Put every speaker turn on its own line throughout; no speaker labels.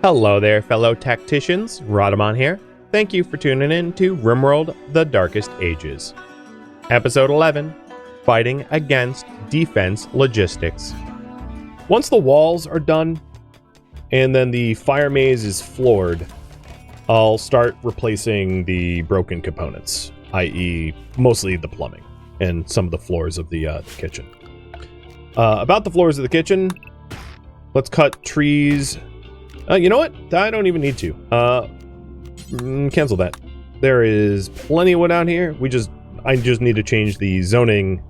Hello there, fellow tacticians. Rhadamant here. Thank you for tuning in to RimWorld: The Darkest Ages. Episode 11, Fighting Against Defense Logistics. Once the walls are done, and then the fire maze is floored, I'll start replacing the broken components, i.e. mostly the plumbing, and some of the floors of the kitchen. About the floors of the kitchen, let's cut trees. You know what? I don't even need to. Cancel that. There is plenty of wood out here. I just need to change the zoning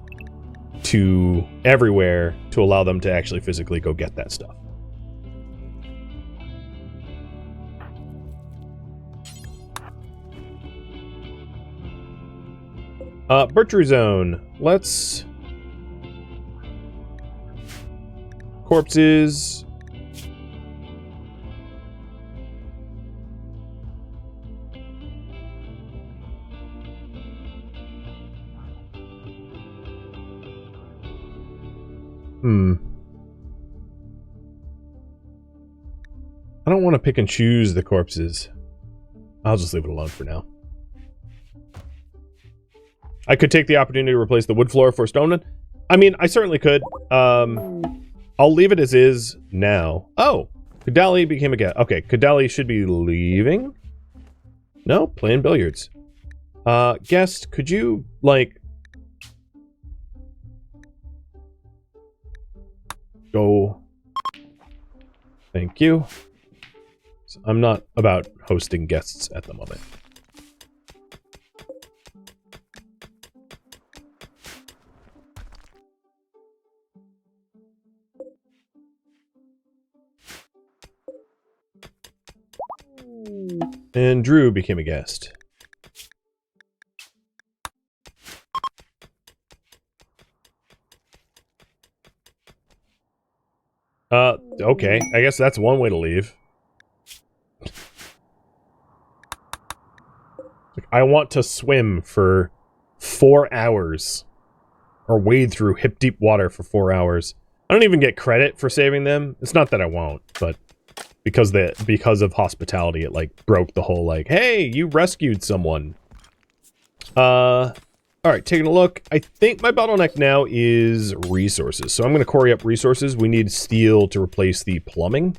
to everywhere to allow them to actually physically go get that stuff. Butchery zone. Let's... Corpses... I don't want to pick and choose the corpses. I'll just leave it alone for now. I could take the opportunity to replace the wood floor for stone one. I mean, I certainly could. I'll leave it as is now. Oh, Kadali became a guest. Okay, Kadali should be leaving. No, playing billiards. Guest, could you, like... Go. Thank you. So I'm not about hosting guests at the moment. And Drew became a guest. Okay. I guess that's one way to leave. I want to swim for 4 hours. Or wade through hip-deep water for 4 hours. I don't even get credit for saving them. It's not that I won't, but because of hospitality, it, like, broke the whole, like, hey, you rescued someone. Alright, taking a look. I think my bottleneck now is resources. So I'm going to quarry up resources. We need steel to replace the plumbing.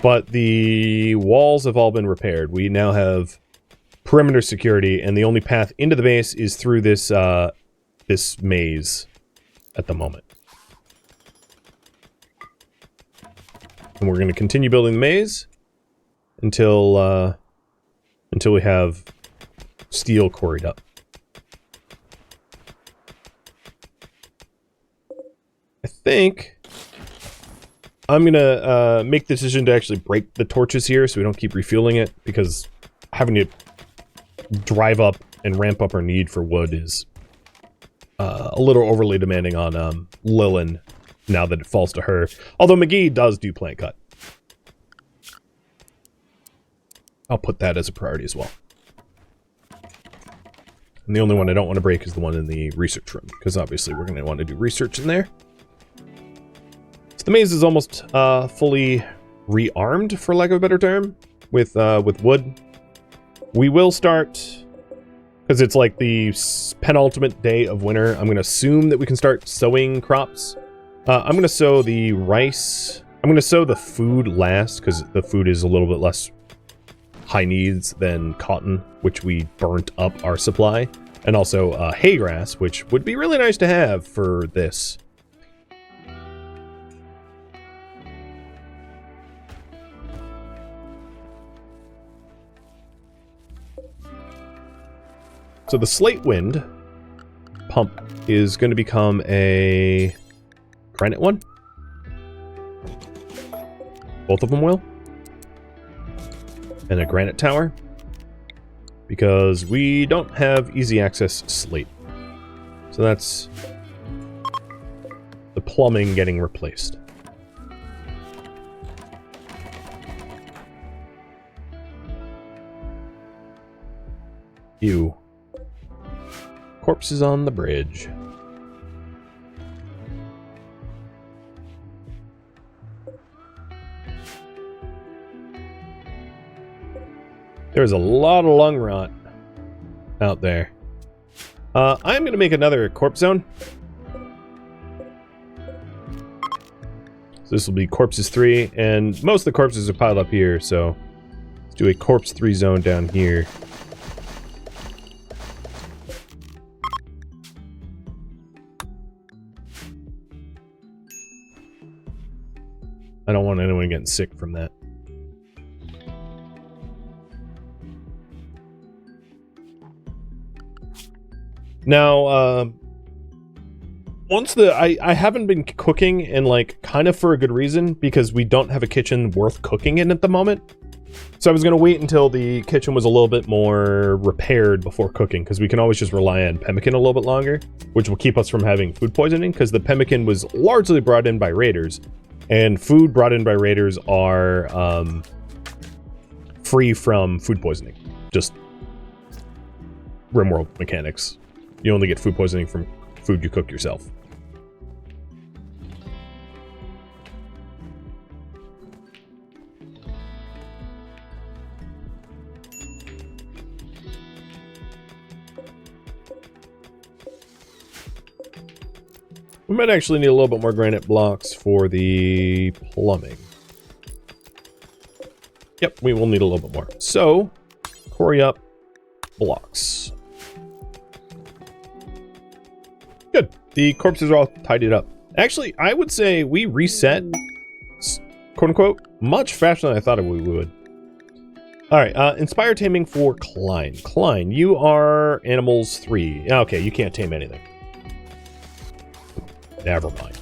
But the walls have all been repaired. We now have perimeter security, and the only path into the base is through this, this maze at the moment. And we're going to continue building the maze until we have steel quarried up. I think I'm gonna make the decision to actually break the torches here so we don't keep refueling it, because having to drive up and ramp up our need for wood is a little overly demanding on Lillian now that it falls to her. Although McGee does do plant cut. I'll put that as a priority as well. And the only one I don't want to break is the one in the research room, because obviously we're going to want to do research in there. So the maze is almost fully rearmed, for lack of a better term, with wood. We will start, because it's like the penultimate day of winter, I'm going to assume that we can start sowing crops. I'm going to sow the rice. I'm going to sow the food last, because the food is a little bit less high needs than cotton, which we burnt up our supply, and also hay grass, which would be really nice to have for this. So the slate wind pump is going to become a granite one. Both of them will. And a granite tower, because we don't have easy access slate. So that's the plumbing getting replaced. Ew. Corpses on the bridge. There's a lot of lung rot out there. I'm going to make another corpse zone. So this will be corpses 3, and most of the corpses are piled up here, so let's do a corpse 3 zone down here. I don't want anyone getting sick from that. Now, once I haven't been cooking, and like kind of for a good reason, because we don't have a kitchen worth cooking in at the moment. So I was going to wait until the kitchen was a little bit more repaired before cooking, because we can always just rely on pemmican a little bit longer, which will keep us from having food poisoning, because the pemmican was largely brought in by raiders, and food brought in by raiders are free from food poisoning. Just RimWorld mechanics. You only get food poisoning from food you cook yourself. We might actually need a little bit more granite blocks for the plumbing. Yep, we will need a little bit more. So, quarry up blocks. Good. The corpses are all tidied up. Actually, I would say we reset, quote unquote, much faster than I thought we would. Alright, inspire taming for Klein. Klein, you are animals 3. Okay, you can't tame anything. Never mind.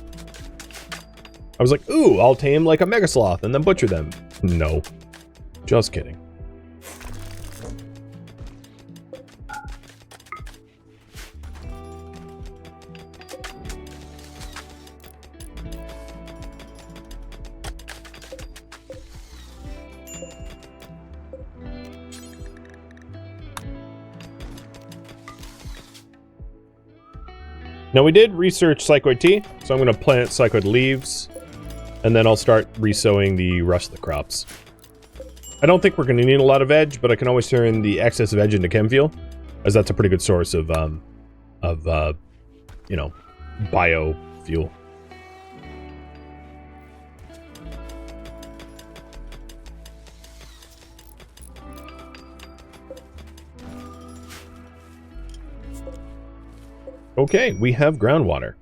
I was like, ooh, I'll tame like a mega sloth and then butcher them. No. Just kidding. Now we did research Psychoid tea, so I'm going to plant Psychoid leaves, and then I'll start resowing the rest of the crops. I don't think we're going to need a lot of veg, but I can always turn the excess veg into chem fuel, as that's a pretty good source of you know, biofuel. Okay, we have groundwater.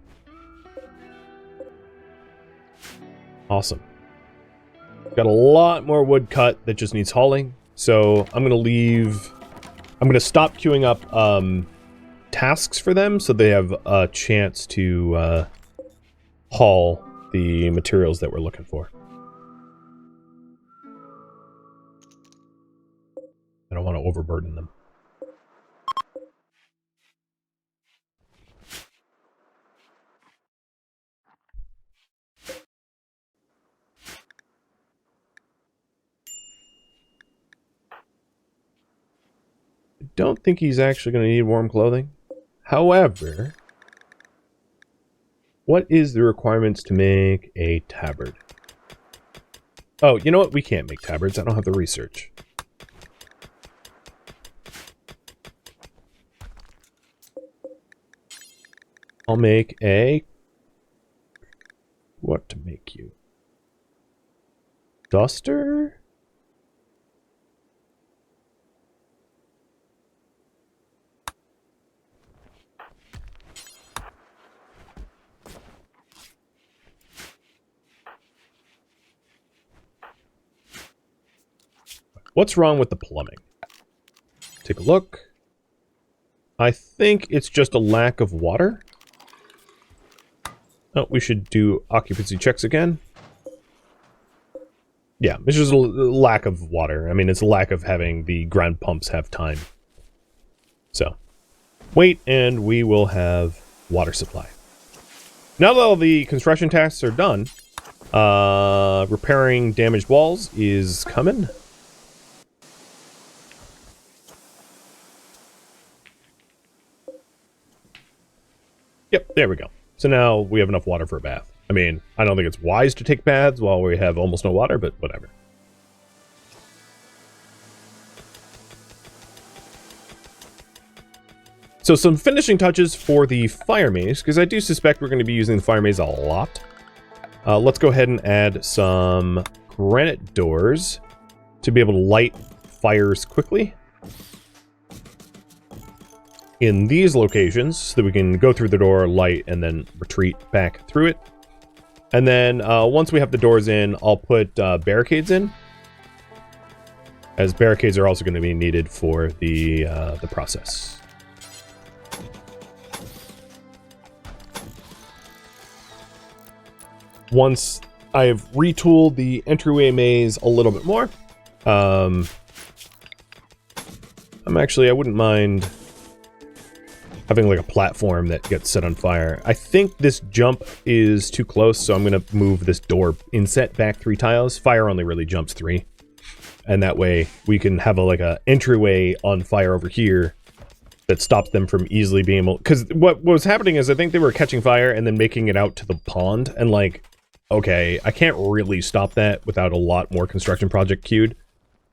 Awesome. Got a lot more wood cut that just needs hauling. So I'm going to stop queuing up tasks for them so they have a chance to haul the materials that we're looking for. I don't want to overburden them. Don't think he's actually going to need warm clothing. However, what is the requirements to make a tabard? Oh, you know what? We can't make tabards. I don't have the research. I'll make a... What to make you? Duster? What's wrong with the plumbing? Take a look. I think it's just a lack of water. Oh, we should do occupancy checks again. Yeah, it's just a lack of water. I mean, it's a lack of having the ground pumps have time. So, wait, and we will have water supply. Now that all the construction tasks are done, repairing damaged walls is coming. Yep, there we go. So now we have enough water for a bath. I mean, I don't think it's wise to take baths while we have almost no water, but whatever. So some finishing touches for the fire maze, because I do suspect we're going to be using the fire maze a lot. Let's go ahead and add some granite doors to be able to light fires quickly in these locations, so that we can go through the door, light, and then retreat back through it. And then once we have the doors in, I'll put barricades in, as barricades are also going to be needed for the process. Once I have retooled the entryway maze a little bit more, I wouldn't mind having like a platform that gets set on fire. I think this jump is too close, so I'm going to move this door inset back 3 tiles. Fire only really jumps 3. And that way we can have like a entryway on fire over here that stops them from easily being able... Because what was happening is I think they were catching fire and then making it out to the pond, and like, okay, I can't really stop that without a lot more construction project queued,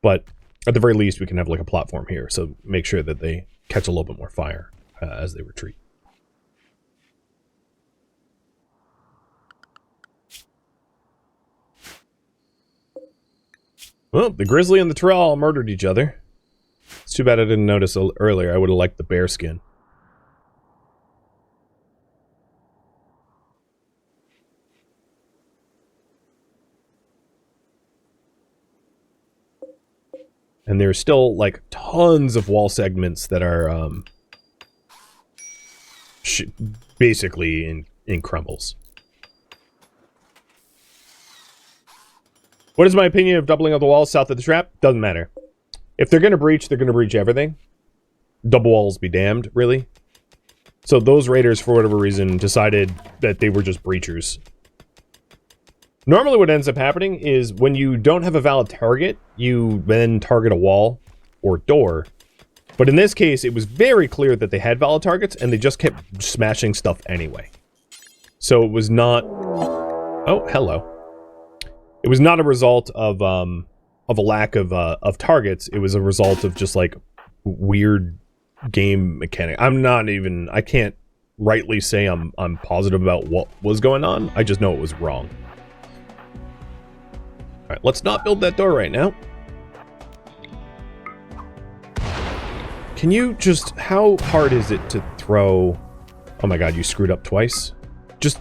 but at the very least we can have like a platform here, so make sure that they catch a little bit more fire as they retreat. Well, the grizzly and the Tyrell murdered each other. It's too bad I didn't notice earlier. I would have liked the bear skin. And there's still, like, tons of wall segments that are, basically in crumbles. What is my opinion of doubling of the walls south of the trap? Doesn't matter. If they're going to breach, they're going to breach everything. Double walls be damned, really. So those raiders, for whatever reason, decided that they were just breachers. Normally what ends up happening is when you don't have a valid target, you then target a wall or door. But in this case, it was very clear that they had valid targets, and they just kept smashing stuff anyway. So it was not... Oh, hello. It was not a result of a lack of targets. It was a result of just, like, weird game mechanic. I can't rightly say I'm positive about what was going on. I just know it was wrong. Alright, let's not build that door right now. Can you just... How hard is it to throw... Oh my god, you screwed up twice. Just...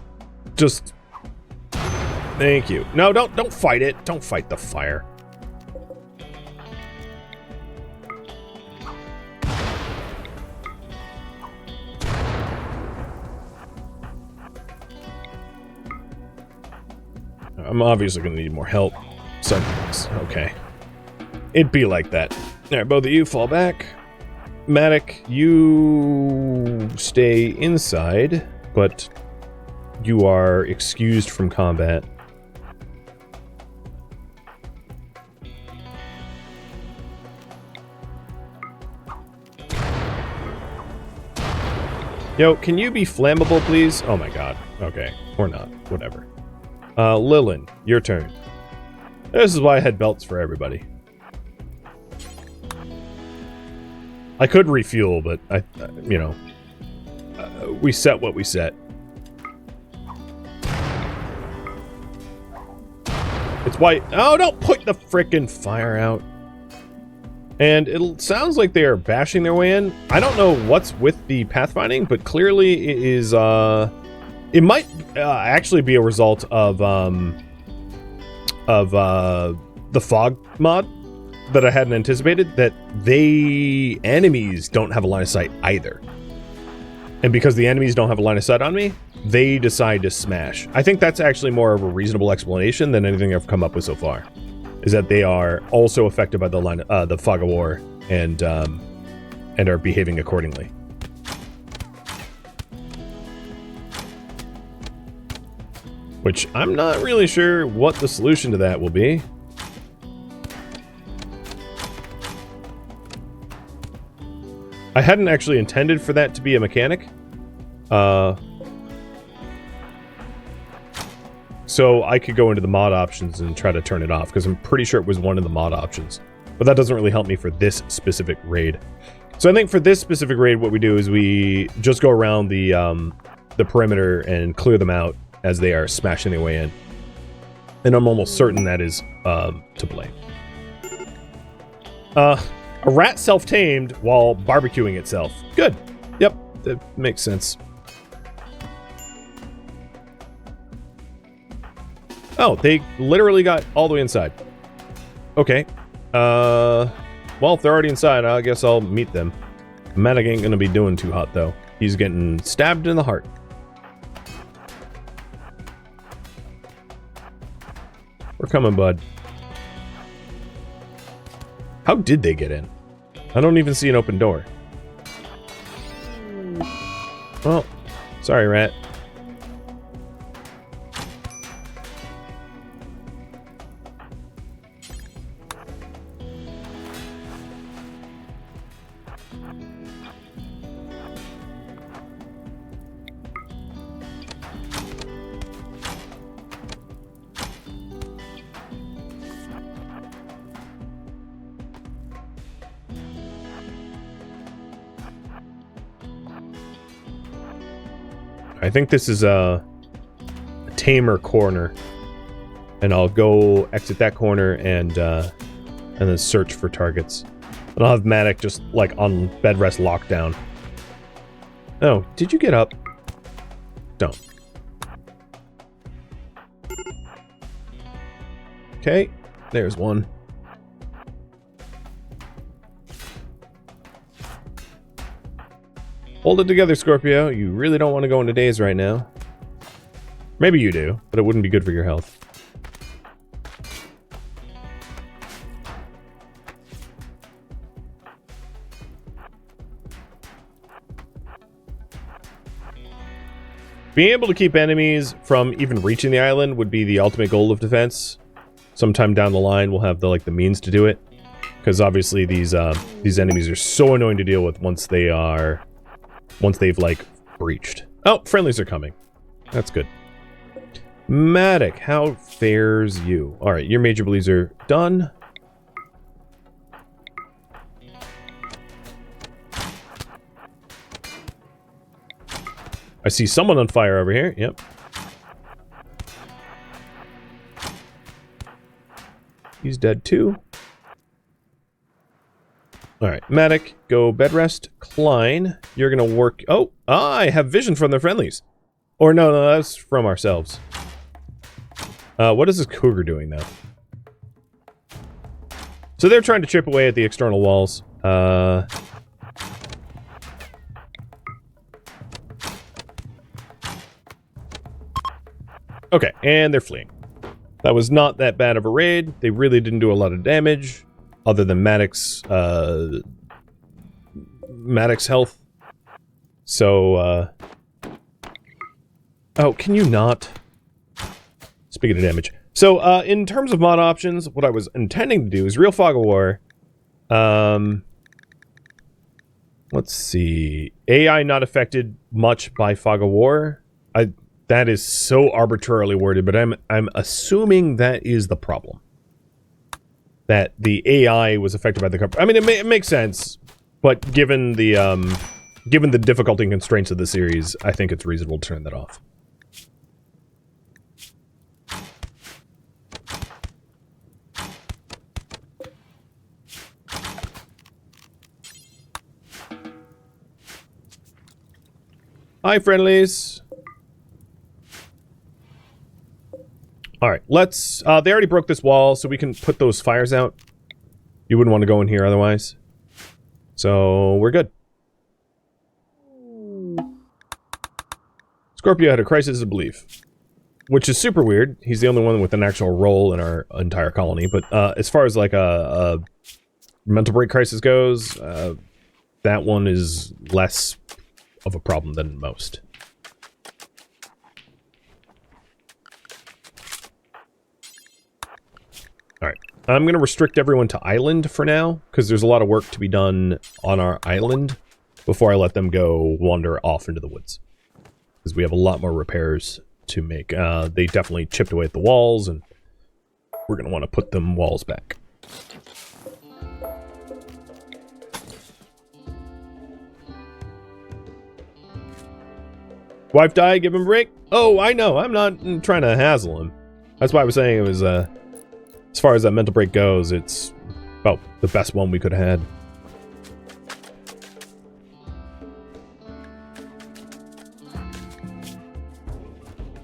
Thank you. No, don't fight it. Don't fight the fire. I'm obviously going to need more help. So, okay. It'd be like that. Alright, both of you fall back. Matic, you stay inside, but you are excused from combat. Yo, can you be flammable, please? Oh my god. Okay. Or not. Whatever. Lilin, your turn. This is why I had belts for everybody. I could refuel, but we set what we set. It's white. Oh, don't put the frickin' fire out. And it sounds like they are bashing their way in. I don't know what's with the pathfinding, but clearly it is, it might actually be a result of the fog mod that I hadn't anticipated, that enemies don't have a line of sight either. And because the enemies don't have a line of sight on me, they decide to smash. I think that's actually more of a reasonable explanation than anything I've come up with so far. Is that they are also affected by the fog of war and are behaving accordingly. Which I'm not really sure what the solution to that will be. I hadn't actually intended for that to be a mechanic. So I could go into the mod options and try to turn it off, because I'm pretty sure it was one of the mod options. But that doesn't really help me for this specific raid. So I think for this specific raid, what we do is we just go around the perimeter and clear them out as they are smashing their way in. And I'm almost certain that is to blame. A rat self-tamed while barbecuing itself. Good. Yep, that makes sense. Oh, they literally got all the way inside. Okay. Well, if they're already inside, I guess I'll meet them. Medic ain't gonna be doing too hot, though. He's getting stabbed in the heart. We're coming, bud. How did they get in? I don't even see an open door. Well, sorry, rat. I think this is a tamer corner, and I'll go exit that corner and then search for targets. And I'll have Matic just like on bed rest lockdown. Oh, did you get up? Don't. Okay, there's one. Hold it together, Scorpio. You really don't want to go into daze right now. Maybe you do, but it wouldn't be good for your health. Being able to keep enemies from even reaching the island would be the ultimate goal of defense. Sometime down the line, we'll have the means to do it, because obviously these enemies are so annoying to deal with once they've like breached. Oh, friendlies are coming. That's good. Matic, how fares you? All right, your major bleeds are done. I see someone on fire over here. Yep. He's dead too. Alright, Matic, go bed rest. Klein, you're gonna work... Oh! I have vision from the friendlies. Or no, that's from ourselves. What is this cougar doing now? So they're trying to chip away at the external walls. Okay, and they're fleeing. That was not that bad of a raid. They really didn't do a lot of damage, other than Matic's health. So, oh, can you not? Speaking of damage. So, in terms of mod options, what I was intending to do is real fog of war. Let's see. AI not affected much by fog of war. That is so arbitrarily worded, but I'm assuming that is the problem. That the AI was affected by the cover. I mean, it makes sense, but given the difficulty and constraints of the series, I think it's reasonable to turn that off. Hi, friendlies. Alright, let's... they already broke this wall, so we can put those fires out. You wouldn't want to go in here otherwise. So, we're good. Scorpio had a crisis of belief. Which is super weird. He's the only one with an actual role in our entire colony. But as far as like a mental break crisis goes, that one is less of a problem than most. Alright, I'm going to restrict everyone to island for now, because there's a lot of work to be done on our island before I let them go wander off into the woods. Because we have a lot more repairs to make. They definitely chipped away at the walls, and we're going to want to put them walls back. Wife died, give him a break? Oh, I know. I'm not trying to hassle him. That's why I was saying it was, as far as that mental break goes, it's about the best one we could have had.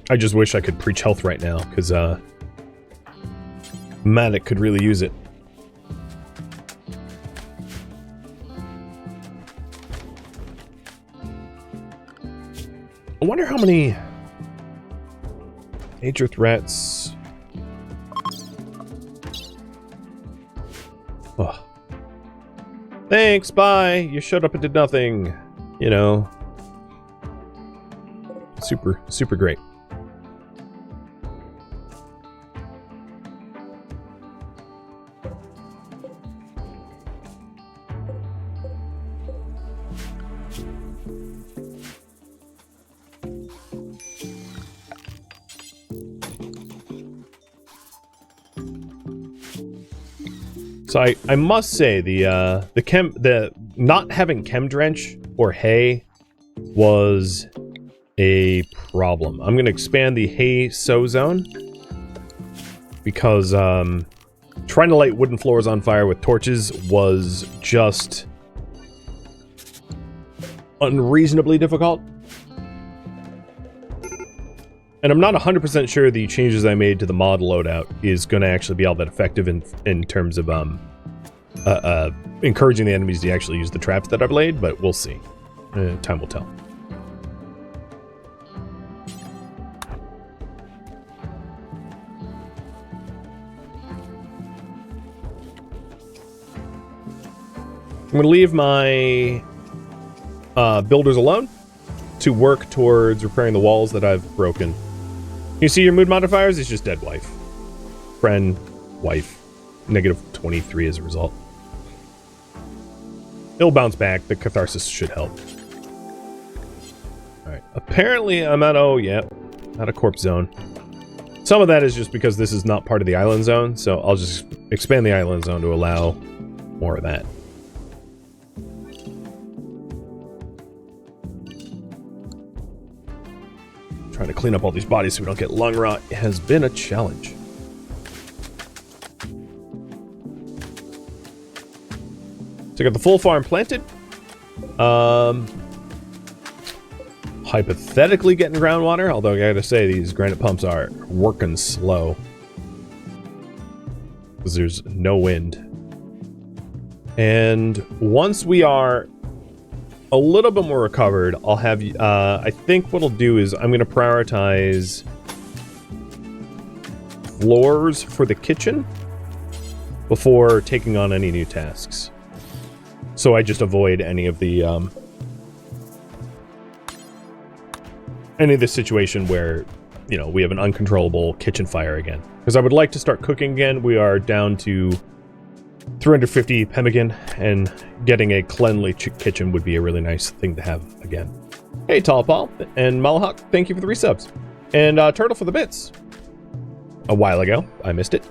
I just wish I could preach health right now, because, Matic could really use it. I wonder how many major threats. Oh. Thanks, bye. You showed up and did nothing. You know. Super, super great. So I must say the not having chem drench or hay was a problem. I'm gonna expand the hay sow zone because trying to light wooden floors on fire with torches was just unreasonably difficult. And I'm not 100% sure the changes I made to the mod loadout is going to actually be all that effective in terms of encouraging the enemies to actually use the traps that I've laid, but we'll see. Time will tell. I'm going to leave my builders alone to work towards repairing the walls that I've broken. You see your mood modifiers? It's just dead wife. Friend, wife. Negative 23 as a result. It'll bounce back. The catharsis should help. Alright. Apparently I'm at, oh yeah, out of corpse zone. Some of that is just because this is not part of the island zone, so I'll just expand the island zone to allow more of that. Trying to clean up all these bodies so we don't get lung rot has been a challenge. So I got the full farm planted. Hypothetically getting groundwater, although I gotta say these granite pumps are working slow. Because there's no wind. And once we are a little bit more recovered, I'll have, I think what I'll do is I'm going to prioritize floors for the kitchen before taking on any new tasks. So I just avoid any of the situation where, you know, we have an uncontrollable kitchen fire again. Because I would like to start cooking again. We are down to 350 pemmican, and getting a cleanly kitchen would be a really nice thing to have again. Hey, Tall Paul and Malahawk, thank you for the resubs. And Turtle for the bits. A while ago, I missed it.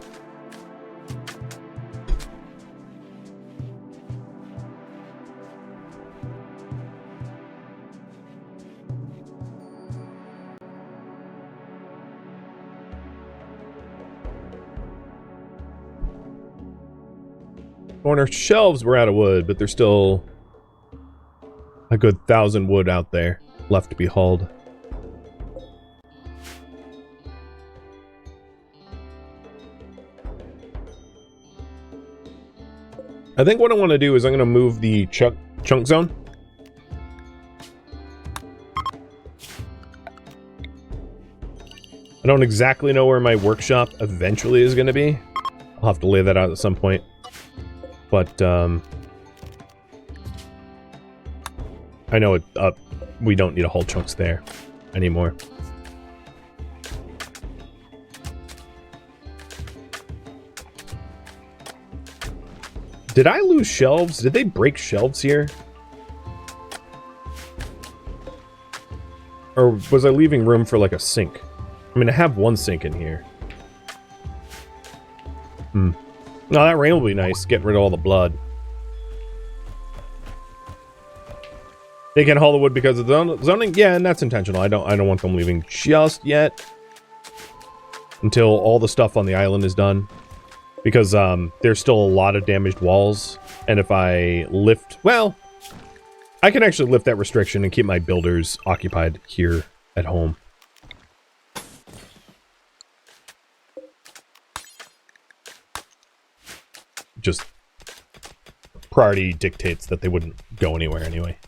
Corner shelves were out of wood, but there's still a good 1,000 wood out there left to be hauled. I think what I want to do is I'm going to move the chunk zone. I don't exactly know where my workshop eventually is going to be. I'll have to lay that out at some point. But, I know it, we don't need a whole chunks there anymore. Did I lose shelves? Did they break shelves here? Or was I leaving room for, like, a sink? I mean, I have one sink in here. No, that rain will be nice, getting rid of all the blood. They can haul the wood because of zoning? Yeah, and that's intentional. I don't want them leaving just yet. Until all the stuff on the island is done. Because there's still a lot of damaged walls. And if I lift... Well, I can actually lift that restriction and keep my builders occupied here at home. Just priority dictates that they wouldn't go anywhere anyway.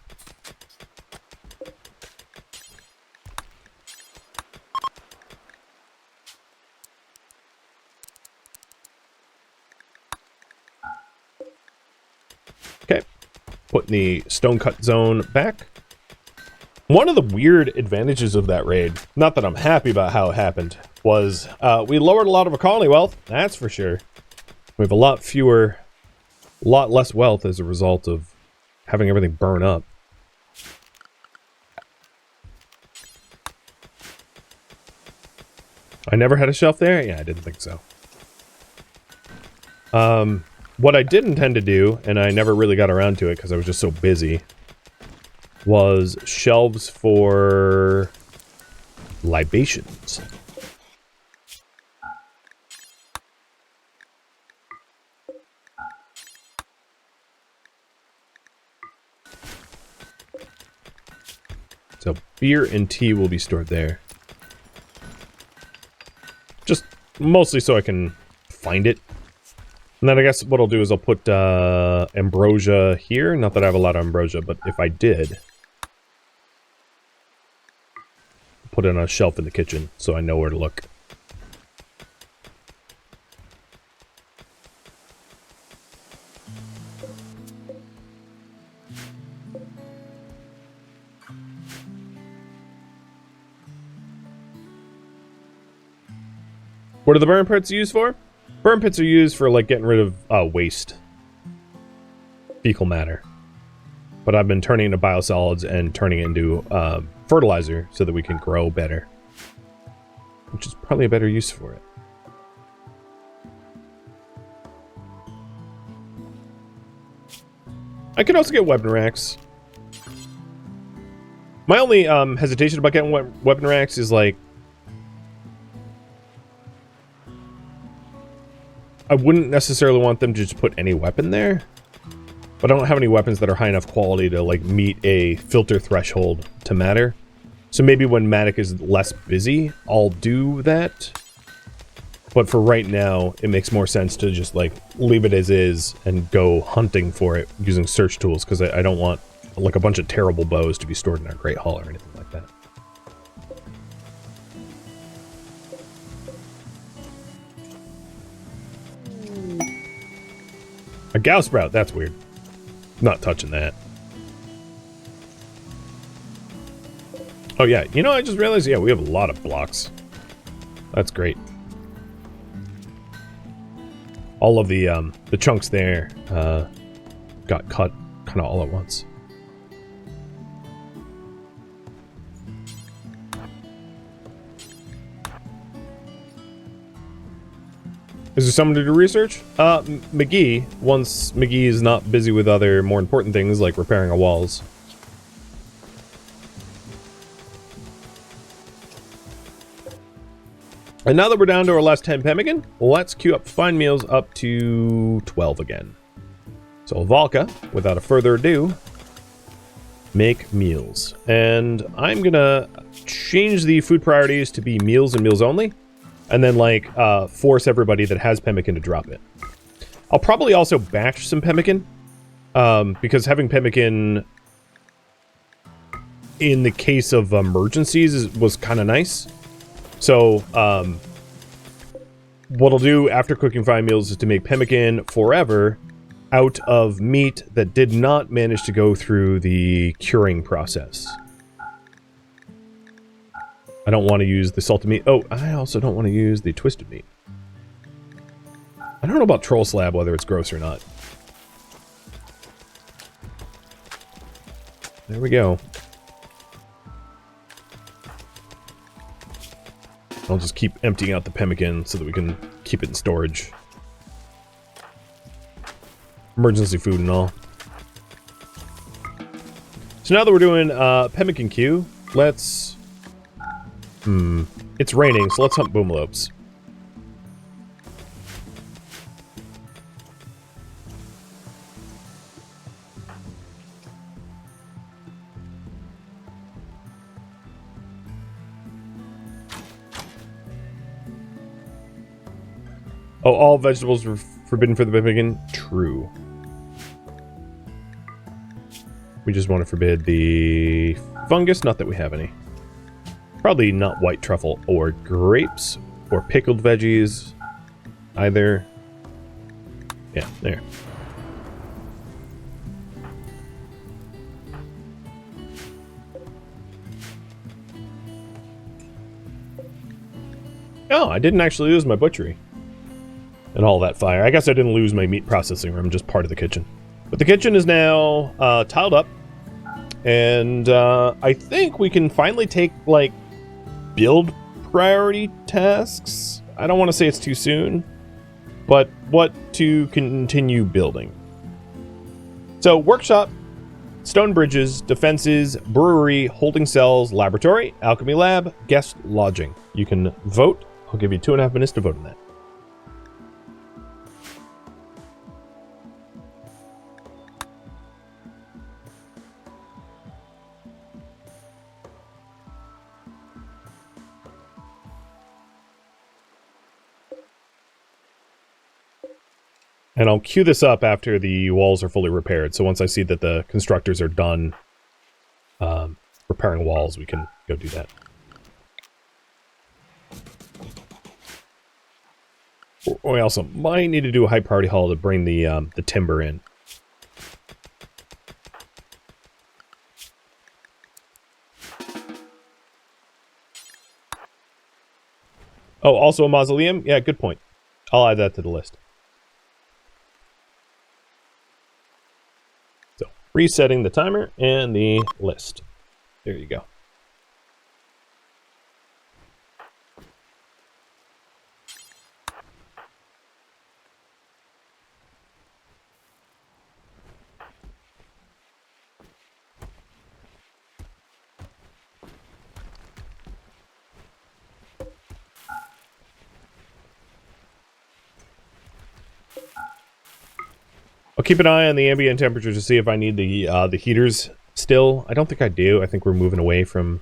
Okay, putting the stone cut zone back. One of the weird advantages of that raid, not that I'm happy about how it happened, was we lowered a lot of our colony wealth, that's for sure. We have a lot less wealth as a result of having everything burn up. I never had a shelf there? Yeah, I didn't think so. What I did intend to do, and I never really got around to it because I was just so busy, was shelves for libations. So beer and tea will be stored there. Just mostly so I can find it. And then I guess what I'll do is I'll put ambrosia here. Not that I have a lot of ambrosia, but if I did, put it on a shelf in the kitchen so I know where to look. What are the burn pits used for? Burn pits are used for, like, getting rid of waste. Fecal matter. But I've been turning it into biosolids and turning it into fertilizer so that we can grow better. Which is probably a better use for it. I could also get weapon racks. My only hesitation about getting weapon racks is, like, I wouldn't necessarily want them to just put any weapon there, but I don't have any weapons that are high enough quality to, like, meet a filter threshold to matter. So maybe when Matic is less busy, I'll do that. But for right now, it makes more sense to just, like, leave it as is and go hunting for it using search tools, because I don't want, like, a bunch of terrible bows to be stored in our Great Hall or anything like that. A Gal Sprout, that's weird. Not touching that. Oh yeah, you know, I just realized, yeah, we have a lot of blocks. That's great. All of the chunks there got cut kind of all at once. Is there someone to do research? McGee, once McGee is not busy with other more important things like repairing our walls. And now that we're down to our last 10 pemmican, let's queue up fine meals up to 12 again. So Valka, without a further ado, make meals. And I'm gonna change the food priorities to be meals and meals only. And then, like, force everybody that has pemmican to drop it. I'll probably also batch some pemmican. Because having pemmican in the case of emergencies was kind of nice. So, what I'll do after cooking 5 meals is to make pemmican forever out of meat that did not manage to go through the curing process. I don't want to use the salted meat. Oh, I also don't want to use the twisted meat. I don't know about troll slab, whether it's gross or not. There we go. I'll just keep emptying out the pemmican so that we can keep it in storage. Emergency food and all. So now that we're doing pemmican Q, let's... It's raining, so let's hunt boomlopes. Oh, all vegetables were forbidden for the pemmican? True. We just want to forbid the fungus, not that we have any. Probably not white truffle or grapes or pickled veggies either. Yeah, there. Oh, I didn't actually lose my butchery. And all that fire. I guess I didn't lose my meat processing room, just part of the kitchen. But the kitchen is now tiled up. And I think we can finally take, like, build priority tasks. I don't want to say it's too soon. But what to continue building. So, workshop, stone bridges, defenses, brewery, holding cells, laboratory, alchemy lab, guest lodging. You can vote. I'll give you 2.5 minutes to vote on that. And I'll queue this up after the walls are fully repaired. So once I see that the constructors are done repairing walls, we can go do that. We also might need to do a high priority haul to bring the timber in. Oh, also a mausoleum? Yeah, good point. I'll add that to the list. Resetting the timer and the list. There you go. I'll keep an eye on the ambient temperature to see if I need the heaters still. I don't think I do. I think we're moving away from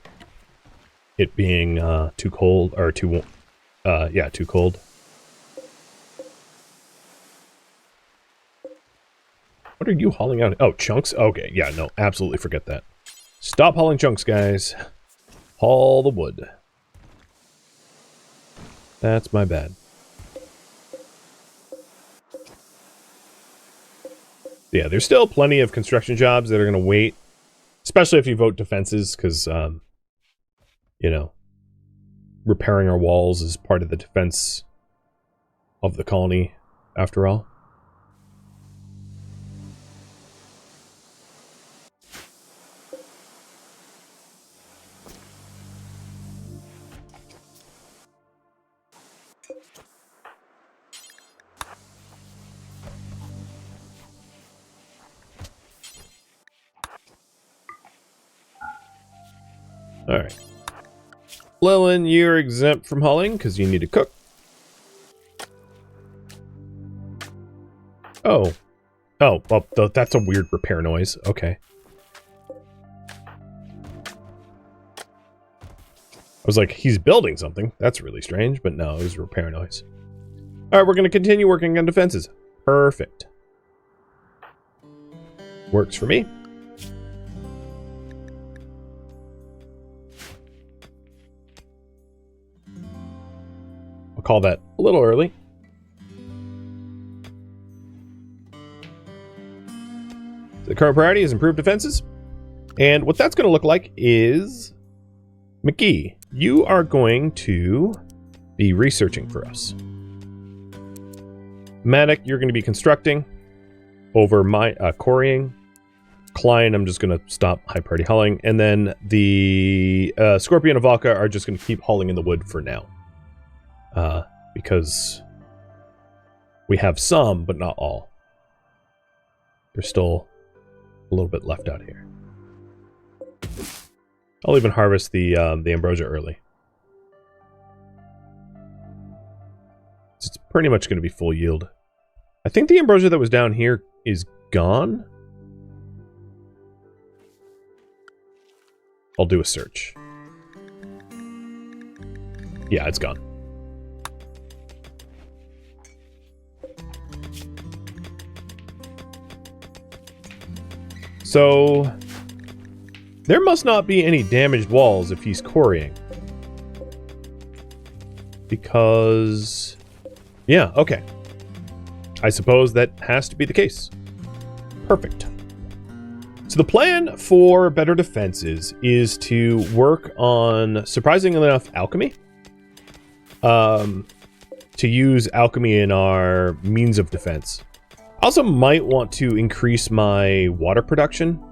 it being too cold, or too cold. What are you hauling out? Oh, chunks? Okay, yeah, no, absolutely forget that. Stop hauling chunks, guys. Haul the wood. That's my bad. Yeah, there's still plenty of construction jobs that are going to wait, especially if you vote defenses, because, you know, repairing our walls is part of the defense of the colony, after all. Alright. Lillian, you're exempt from hauling because you need to cook. Oh. Oh, well, that's a weird repair noise. Okay. I was like, he's building something. That's really strange, but no, it was a repair noise. Alright, we're going to continue working on defenses. Perfect. Works for me. I'll call that a little early. The current priority is improved defenses. And what that's going to look like is... McGee, you are going to be researching for us. Maddock, you're going to be constructing over my quarrying. Klein, I'm just going to stop high priority hauling. And then the Scorpion and Valka are just going to keep hauling in the wood for now. Because we have some, but not all. There's still a little bit left out here. I'll even harvest the ambrosia early. It's pretty much going to be full yield. I think the ambrosia that was down here is gone. I'll do a search. Yeah, it's gone. So there must not be any damaged walls if he's quarrying. Because... yeah, okay. I suppose that has to be the case. Perfect. So the plan for better defenses is to work on, surprisingly enough, alchemy. To use alchemy in our means of defense. I also might want to increase my water production.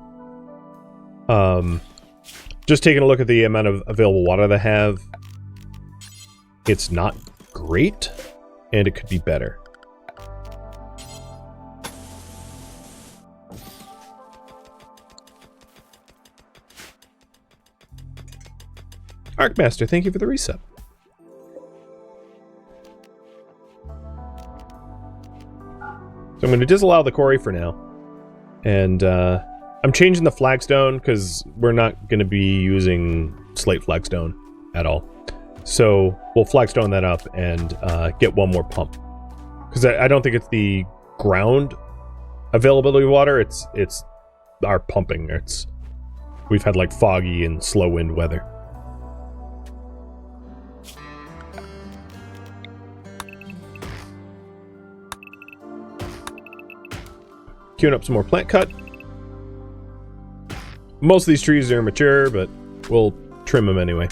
Just taking a look at the amount of available water that I have. It's not great, and it could be better. Arcmaster, thank you for the reset. So I'm going to disallow the quarry for now. And I'm changing the flagstone because we're not going to be using slate flagstone at all. So we'll flagstone that up and get one more pump. Because I don't think it's the ground availability of water, it's our pumping. We've had like foggy and slow wind weather. Queuing up some more plant cut. Most of these trees are mature, but we'll trim them anyway.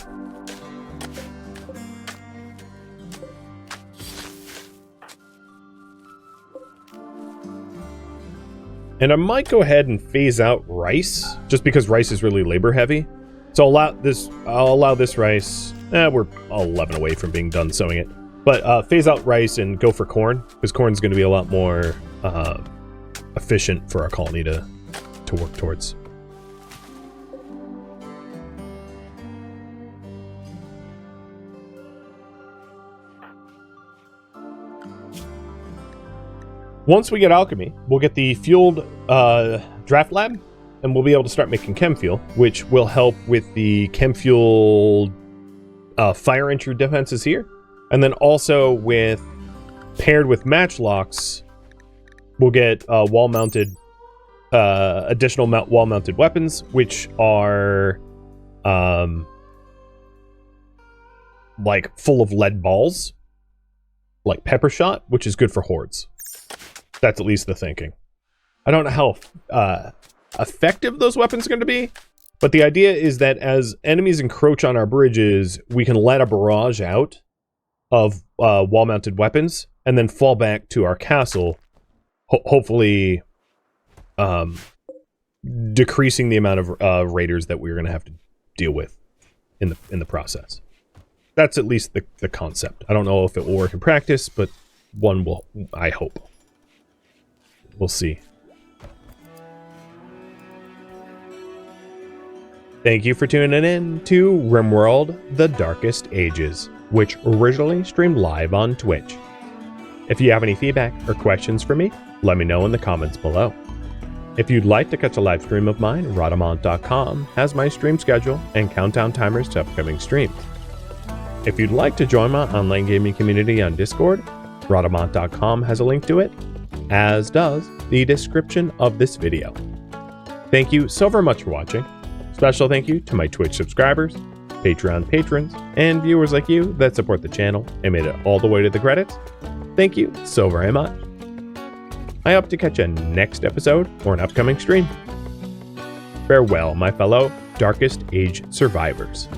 And I might go ahead and phase out rice, just because rice is really labor heavy. So I'll allow this rice. We're 11 away from being done sowing it. But phase out rice and go for corn, because corn's going to be a lot more efficient for our colony to work towards. Once we get alchemy, we'll get the fueled draft lab, and we'll be able to start making chem fuel, which will help with the chem fuel fire entry defenses here. And then also paired with matchlocks, we'll get wall-mounted, additional wall-mounted weapons, which are like full of lead balls, like pepper shot, which is good for hordes. That's at least the thinking. I don't know how effective those weapons are going to be, but the idea is that as enemies encroach on our bridges, we can let a barrage out of wall-mounted weapons and then fall back to our castle, hopefully decreasing the amount of raiders that we're going to have to deal with in the process. That's at least the concept. I don't know if it will work in practice, but one will, I hope. We'll see. Thank you for tuning in to RimWorld: The Darkest Ages, which originally streamed live on Twitch. If you have any feedback or questions for me, let me know in the comments below. If you'd like to catch a live stream of mine, Rhadamant.com has my stream schedule and countdown timers to upcoming streams. If you'd like to join my online gaming community on Discord, Rhadamant.com has a link to it, as does the description of this video. Thank you so very much for watching. Special thank you to my Twitch subscribers, Patreon patrons, and viewers like you that support the channel and made it all the way to the credits. Thank you so very much. I hope to catch you next episode or an upcoming stream. Farewell, my fellow Darkest Age survivors.